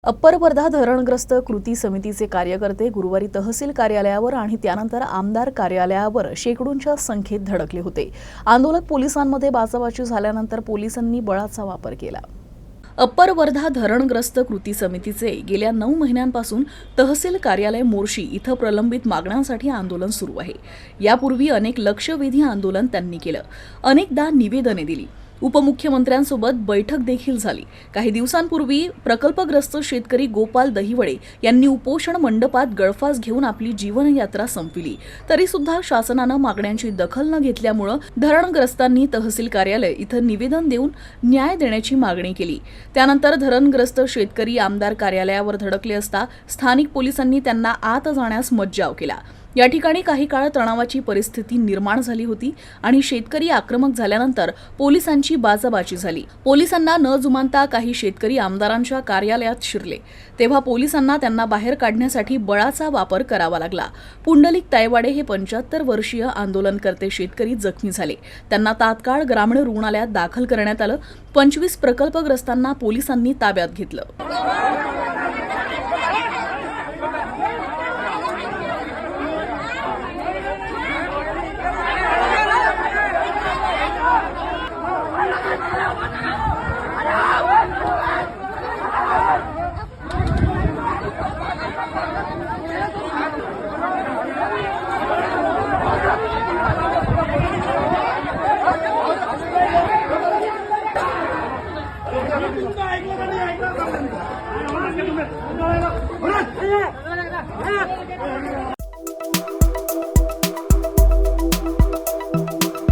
Upper Wardha धरणग्रस्त कृती समितीचे कार्यकर्ते गुरुवारी तहसील कार्यालयावर आणि त्यानंतर आमदार कार्यालयावर शेकडोंच्या संख्येत धडकले होते। आंदोलक पोलिसांमध्ये बाचाबाची झाल्यानंतर पोलिसांनी बळाचा वापर केला। अप्पर वर्धा धरणग्रस्त कृती समितीचे गेल्या 9 महिन्यांपासून तहसील कार्यालय मोर्शी इथं प्रलंबित मागण्यांसाठी आंदोलन सुरू आहे। यापूर्वी अनेक लक्षवेधी आंदोलन त्यांनी केलं, अनेकदा निवेदने दिली, उपमुख्यमंत्र्यांसोबत बैठक देखील झाली। काही दिवसांपूर्वी प्रकल्पग्रस्त शेतकरी गोपाल दहिवडे यांनी उपोषण मंडपात गळफास घेऊन आपली जीवनयात्रा संपविली, तरी सुद्धा शासनानं मागण्यांची दखल न घेतल्यामुळे धरणग्रस्तांनी तहसील कार्यालय इथं निवेदन देऊन न्याय देण्याची मागणी केली। त्यानंतर धरणग्रस्त शेतकरी आमदार कार्यालयावर धडकले असता स्थानिक पोलिसांनी त्यांना आत जाण्यास मज्जाव केला। या ठिकाणी काही काळ तणावाची परिस्थिती निर्माण झाली होती आणि शेतकरी आक्रमक झाल्यानंतर पोलिसांची बाचाबाची झाली। पोलिसांना न जुमानता काही शेतकरी आमदारांच्या कार्यालयात शिरले, तेव्हा पोलिसांना त्यांना बाहेर काढण्यासाठी बळाचा वापर करावा लागला। पुंडलिक तायवाडे हे 75 वर्षीय आंदोलनकर्ते शेतकरी जखमी झाले, त्यांना तात्काळ ग्रामीण रुग्णालयात दाखल करण्यात आलं। 25 प्रकल्पग्रस्तांना पोलिसांनी ताब्यात घेतलं।